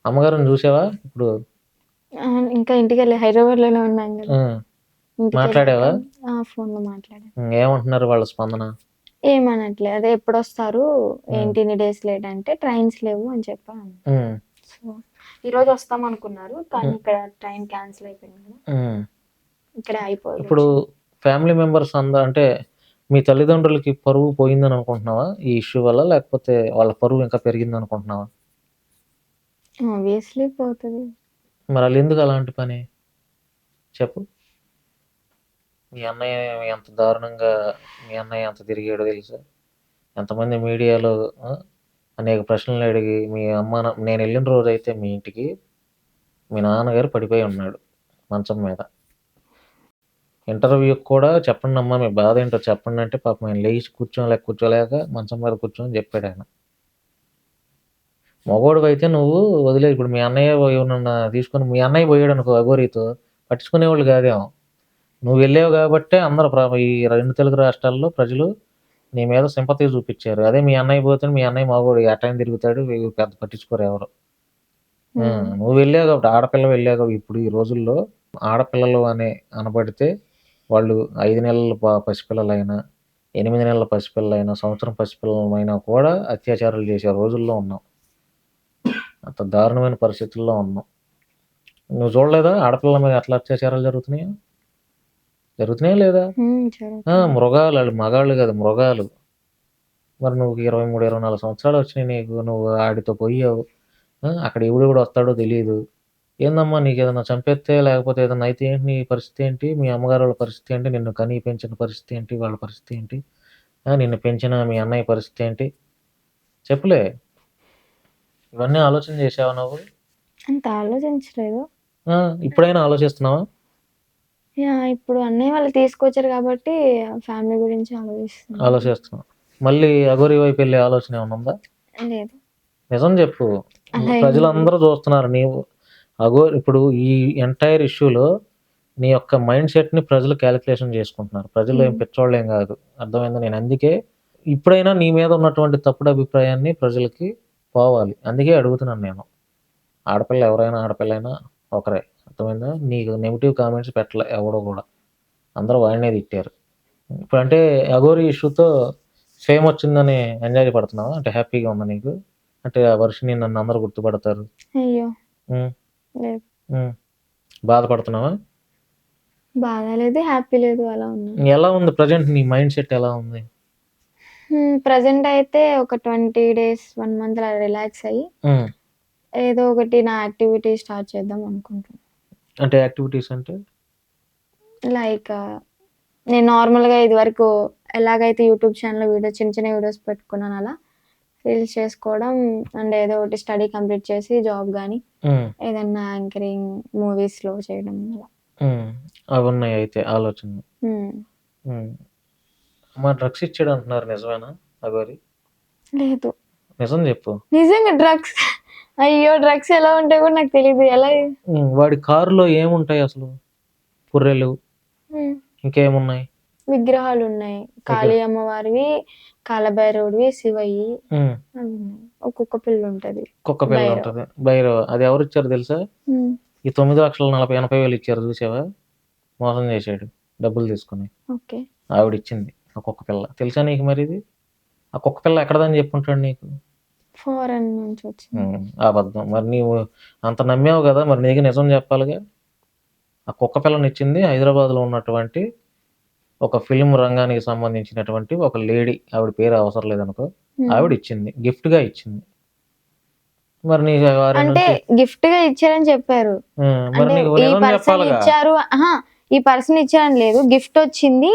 అమ్మగారిని చూసావా ఇప్పుడు? ఇంకా ఇంటికెళ్ళి హైదరాబాద్‌లోనే ఉన్నాం గదా! హ్మ్. ఇంటికెళ్ళాక మాట్లాడావా? ఫోన్‌లో మాట్లాడాను. ఏమంటున్నారు వాళ్ళ స్పందన? ఏమనట్లే. అదే ఎప్పుడొస్తారు? హ్మ్. ఏంటి ఇన్ని డేస్ లేట్ అంటే, ట్రైన్స్ లేవు అని చెప్పా అన్నా. హ్మ్. సో, ఈరోజు వస్తామనుకున్నారు. కానీ హ్మ్. ఇక్కడ ట్రైన్ క్యాన్సిల్ అయిపోయింది గదా! హ్మ్. ఇక్కడే ఇప్పుడు ఆగిపోవాల్సొచ్చింది. ఫ్యామిలీ మెంబర్స్ అంటే మీ తల్లిదండ్రులకి పరువు పోయిందని అనుకుంటున్నావా? ఈ ఇష్యూ వల్ల? లేకపోతే వాళ్ళ పరువు ఇంకా పెరిగిందనుకుంటున్నావా? ఆబ్వియస్‌లీ పోతది. మరి ఆళ్ళెందుకు అలాంటి పని? చెప్పు. మీ అన్నయ్య ఎంత దారుణంగా మీ అన్నయ్య ఎంత తిరిగాడో తెలుసా? ఎంతమంది మీడియాలో అనేక ప్రశ్నలు అడిగి మీ నేనెళ్ళిన రోజైతే మీ ఇంటికి మీ నాన్నగారు పడిపోయి ఉన్నాడు మంచం మీద. ఇంటర్వ్యూకి కూడా చెప్పండమ్మా మీ బాధ ఏంటో చెప్పండి అంటే పాపం ఆయన లేచి కూర్చోలేక మంచం మీద కూర్చొని చెప్పాడాయన. మగోడివైతే నువ్వు వదిలేయి. ఇప్పుడు మీ అన్నయ్య ఎవరినన్నా తీసుకొని మీ అన్నయ్య పోయాడనుకో అఘోరీతో పట్టించుకునేవాళ్ళు కాదేమో. నువ్వు వెళ్ళావు కాబట్టే అందరూ ఈ 2 తెలుగు రాష్ట్రాల్లో ప్రజలు నీ మీద సింపతి చూపిచ్చారు. అదే మీ అన్నయ్య పోతే మీ అన్నయ్య మగోడు ఎటైనా తిరుగుతాడు. పెద్ద పట్టించుకోరు ఎవరు. నువ్వు వెళ్ళావు కాబట్టి ఆడపిల్ల వెళ్ళావు కాబట్టి ఇప్పుడు ఈ రోజుల్లో ఆడపిల్లలు అనబడితే వాళ్ళు 5 నెలల పసిపిల్లలైనా, 8 నెలల పసిపిల్లలైనా, సంవత్సరం పసిపిల్లలమైనా కూడా అత్యాచారాలు చేసే రోజుల్లో ఉన్నాం. అంత దారుణమైన పరిస్థితుల్లో ఉన్నాం. నువ్వు చూడలేదా ఆడపిల్లల మీద ఎట్లా అత్యాచారాలు జరుగుతున్నాయో? జరుగుతున్నాయా లేదా? మృగాలు ఆళ్ళు మగాళ్ళు కాదు మృగాలు. మరి నువ్వు 23, 24 సంవత్సరాలు వచ్చినాయి నీకు. నువ్వు ఆడితో పోయావు. అక్కడ ఎవడెవడు వస్తాడో తెలీదు. ఏందమ్మా నీకేదన్నా చంపేత్తే లేకపోతే ఏదన్నా అయితే ఏంటి నీ పరిస్థితి ఏంటి? మీ అమ్మగారోళ్ళ పరిస్థితి ఏంటి? నిన్ను కని పెంచిన పరిస్థితి ఏంటి? వాళ్ళ పరిస్థితి ఏంటి? నిన్ను పెంచిన మీ అన్నయ్య పరిస్థితి ఏంటి? చెప్పులే. ఇవన్నీ ఆలోచన చేశావా నువ్వు? అంత ఆలోచించలేదు. ఇప్పుడైనా ఆలోచిస్తున్నావా? ఇప్పుడు అన్నయ్య వాళ్ళు తీసుకొచ్చారు కాబట్టి ఫ్యామిలీ గురించి ఆలోచిస్తున్నావు. మళ్ళీ అఘోరి వైపు వెళ్ళే ఆలోచన ఏమన్నా ఉందా? లేదు. నిజం చెప్పు. అలా ప్రజలందరూ చూస్తున్నారు. ఇప్పుడు ఈ ఎంటైర్ ఇష్యూలో నీ యొక్క మైండ్ సెట్‌ని ప్రజలు కాలిక్యులేషన్ చేసుకుంటున్నారు. ప్రజలు ఏం పిచ్చోళ్ళేం కాదు. అర్థమైందా? నేను అందుకే ఇప్పుడైనా నీ మీద ఉన్నటువంటి తప్పుడు అభిప్రాయాన్ని ప్రజలకి పోవాలి. అందుకే అడుగుతున్నాను నేను. ఆడపిల్లైనా ఒకరే. అర్థమైందా? నీకు నెగెటివ్ కామెంట్స్ పెట్టలే ఎవడు కూడా. అందరూ వాడినే తిట్టారు. ఇప్పుడంటే అఘోరి ఇష్యూతో ఫేమ్ వచ్చిందని ఎంజాయ్ పడుతున్నావా? అంటే హ్యాపీగా ఉందా నీకు? అంటే ఆ వర్షిని నన్ను అందరూ గుర్తుపడతారు. అయ్యో! హ్మ్. లేదు. బాధపడుతున్నావా? బాధ లేదు, హ్యాపీ లేదు అలా ఉంది. ఎలా ఉంది ప్రెజెంట్ నీ మైండ్ సెట్ ఎలా ఉంది? ప్రెజెంట్ అయితే ఒక 20 డేస్, 1 మంత్ అలా రిలాక్స్ అయ్యి ఏదో ఒకటి నా యాక్టివిటీ స్టార్ట్ చేద్దాం అనుకుంటున్నా. అంటే యాక్టివిటీస్ అంటే? లైక్ నేను నార్మల్‌గా ఇదివరకు ఎలాగైతే యూట్యూబ్ ఛానెల్‌లో చిన్న చిన్న వీడియోస్ పెట్టుకున్నాను అలా రీల్స్ చేసుకోవడం అండ్ ఏదో ఒకటి స్టడీ కంప్లీట్ చేసి జాబ్ గానీ ఏదన్నా యాంకరింగ్ మూవీస్‌లో చేయడం అలా. అవున్నాయి అయితే ఆలోచనలు. డ్రగ్స్ ఇచ్చాడు అంటున్నారు నిజమేనా అఘోరి? లేదు. నిజం చెప్పు. నిజంగా డ్రగ్స్ అయ్యో! డ్రగ్స్ ఎలా ఉంటాయో కూడా నాకు తెలీదు. ఎలా? వాడి కారులో ఏముంటాయి అసలు? పుర్రెలు. ఇంకేమున్నాయి? విగ్రహాలున్నాయి. కాళీ అమ్మవారివి, కాలభైరవుడివి, శివయ్యి అవున్నాయి. ఒక కుక్క పిల్ల ఉంటది. కుక్క పిల్ల ఉంటది. భైరవ. అది ఎవరిచ్చారో తెలుసా? ఈ 9,40,80,000 ఇచ్చారు చూసావా? మోసం చేశాడు డబ్బులు తీసుకొని. ఓకే. ఆవిడిచ్చింది ఆ కుక్క పిల్ల. తెలుసా నీకు మరి ఇది? ఆ కుక్క పిల్ల ఎక్కడదని చెప్పుంటాడు నీకు? ఫారెన్ నుంచి వచ్చింది. అబద్ధం. మరి నీవు అంత నమ్మావు కదా! మరి నీకు నిజం చెప్పాలిగా? ఆ కుక్క పిల్లనిచ్చింది హైదరాబాద్‌లో ఉన్నటువంటి ఒక ఫిల్మ్ రంగానికి సంబంధించినటువంటి ఒక లేడీ. ఆవిడ పేరు అవసరం లేదనుకో. ఆవిడిచ్చింది. గిఫ్ట్‌గా ఇచ్చింది. మరి నీకు అంటే గిఫ్ట్‌గా ఇచ్చారని చెప్పారు. మరి నీకు నిజం చెప్పాలిగా? ఇచ్చారు. ఈ పర్సన్ ఇచ్చారని లేదు. గిఫ్ట్ వచ్చింది.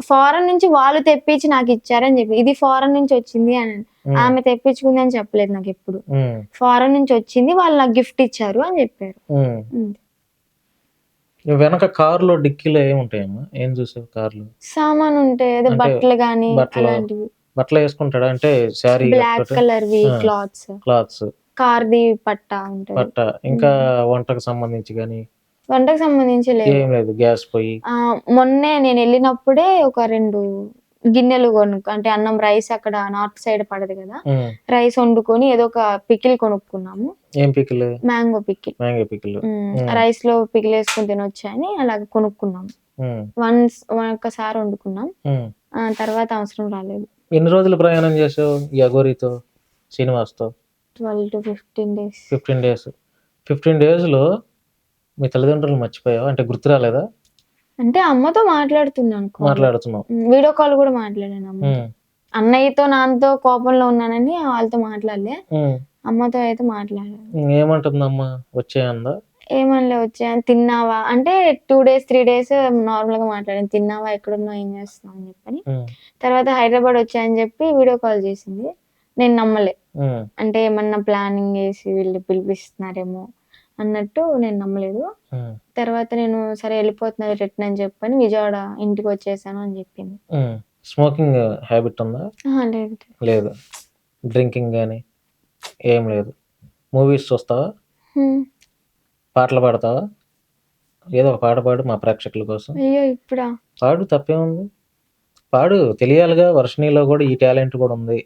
ఫారెన్ నుంచి వాళ్ళు తెప్పించి నాకు ఇచ్చారని చెప్పి. ఇది ఫారెన్ నుంచి వచ్చింది అని. ఆమె తెప్పించుకుంది అని చెప్పలేదు నాకు ఎప్పుడు. ఫారెన్ నుంచి వచ్చింది వాళ్ళు నాకు గిఫ్ట్ ఇచ్చారు అని చెప్పారు. వెనక కారులో డిక్కీలో ఏముంటాయమ్మా? ఏం చూసావు కారులో? సామాను ఉంటాయి. అదే బట్టలు గానీ అలాంటివి. బట్టలు వేసుకుంటాడా? అంటే శారీ బ్లాక్ కలర్‌వి క్లాత్స్. కార్‌ది పట్టా ఉంటది. పట్ట. ఇంకా వంటకు సంబంధించి గానీ? వంటకు సంబంధించి లేదు. ఏం లేదు. గ్యాస్ పొయ్యి. మొన్నే నేను వెళ్ళినప్పుడే ఒక 2 గిన్నెలు అంటే అన్నం రైస్ అక్కడ నార్త్ సైడ్ పడదు కదా! రైస్ వండుకొని ఏదో ఒక పికిల్ కొనుక్కున్నాము. ఏం pickle? Mango pickle. Mango pickle. Rice లో పికిల్ వేసుకొని తినొచ్చు అని అలాగ కొనుక్కున్నాం. ఒక్కసారి వండుకున్నాం. తర్వాత అవసరం రాలేదు. ఎన్ని రోజులు ప్రయాణం చేసావు ఈ అఘోరీతో, శ్రీనివాస్తో? 12 to 15 days. 15 days. 15 daysలో మీ తల్లిదండ్రులు మర్చిపోయావు? అంటే గుర్తు రాలేదా? అంటే అమ్మతో మాట్లాడుతున్నాను. మాట్లాడుతున్నావు. వీడియో కాల్ కూడా మాట్లాడాను అమ్మ. అన్నయ్యతో నాన్నతో కోపంలో ఉన్నానని వాళ్ళతో మాట్లాడలే. అమ్మతో అయితే మాట్లాడాను. ఏమంటుంది అమ్మ? వచ్చేయందా? ఏమనలే, వచ్చా తిన్నావా అంటే 2 days 3 days నార్మల్ గా మాట్లాడాను. తిన్నావా, ఎక్కడున్నావు, ఏం చేస్తున్నావు అని చెప్పని. తర్వాత హైదరాబాద్ వచ్చాయని చెప్పి వీడియో కాల్ చేసింది. నేను నమ్మలే. అంటే ఏమన్నా ప్లానింగ్ చేసి వీళ్ళు పిలిపిస్తున్నారేమో అన్నట్టు నేను నమ్మలేదు. తర్వాత నేను సరే వెళ్ళిపోతున్నారు రిటర్న్ అని చెప్పని విజయవాడ ఇంటికి వచ్చేసాను అని చెప్పింది. స్మోకింగ్ హ్యాబిట్ ఉందా? లేదు. లేదు. డ్రింకింగ్ కానీ ఏం లేదు. మూవీస్ చూస్తావా? పాటలు పాడతావా? ఏదో ఒక పాట పాడు మా ప్రేక్షకుల కోసం. అయ్యో, ఇప్పుడా? పాడు, తప్పేముంది, పాడు. తెలియాలిగా వర్షిణిలో కూడా ఈ టాలెంట్ కూడా ఉంది.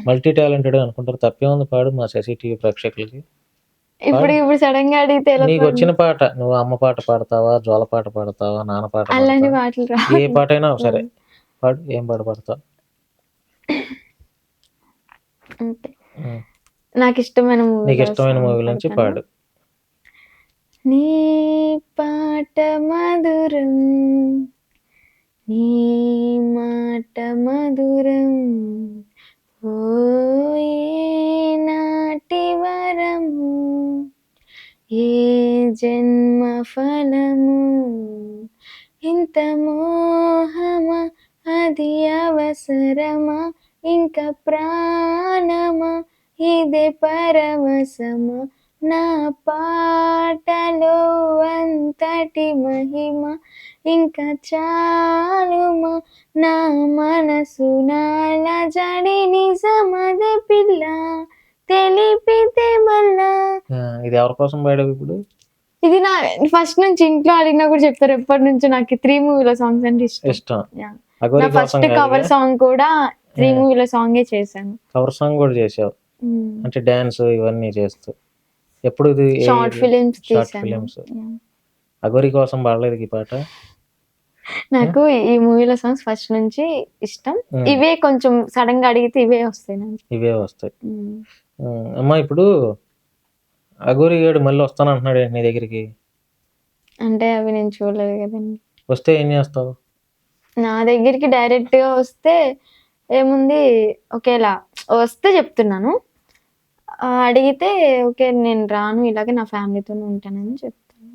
మల్టీ టాలెంటెడ్ అనుకుంటారు. తప్పేముంది, పాడు మా శశి టీవీ ప్రేక్షకులకి. ఇప్పుడు సడన్ గా అడిగితే నీకు వచ్చిన పాట, నువ్వు అమ్మ పాట పాడతావా, జోల పాట పాడతావా, నాన్న పాట అలాంటి పాడతావా? పాటలు రా. ఏ పాట అయినా సరే పాడు. ఏం పాట పాడతావు? నాకు ఇష్టమైన నీకు ఇష్టమైన మూవీ నుంచి పాడు. నీ పాట మధురం, నీ మాట మధురం, ఓ నాటి వరము, ఏ జన్మ ఫలము, ఇంత మోహమా, అది అవసరమా, ఇంకా ప్రాణమా, ఇదే పరవశమా, నా పాటలో అంతటి మహిమ, ఇంకా చాలుమా, నా మనసు నాల జడి నిజమదే పిల్ల, తెలిపితే మళ్ళా. ఇది ఎవరి కోసం పాడావు ఇప్పుడు? ఇది నా ఫస్ట్ నుంచి ఇంట్లో అడిగినా కూడా చెప్తారు. ఎప్పటి నుంచి నాకు 3 మూవీలో సాంగ్స్ అంటే ఇష్టం. నా ఫస్ట్ కవర్ సాంగ్ కూడా 3 మూవీలో సాంగే చేశాను. కవర్ సాంగ్ కూడా చేసావు అంటే డాన్స్ ఇవన్నీ చేస్తూ. ఎప్పుడు ఇది? Short films. అఘోరి కోసం పాడలేదు ఈ పాట? నాకు ఈ మూవీలో సాంగ్స్ ఫస్ట్ నుంచి ఇష్టం. ఇవే కొంచెం సడన్ గా అడిగితే ఇవే వస్తాయి. అమ్మా, ఇప్పుడు అఘోరి గారు మళ్ళీ వస్తానంటున్నాడు నీ దగ్గరికి. అంటే అవి నేను చూడలేదు కదండి. వస్తే ఏం చేస్తావు? నా దగ్గరికి డైరెక్ట్ గా వస్తే ఏముంది, ఒకేలా వస్తే చెప్తున్నాను. అడిగితే ఓకే నేను రాను, ఇలాగే నా ఫ్యామిలీతోనే ఉంటానని చెప్తాను.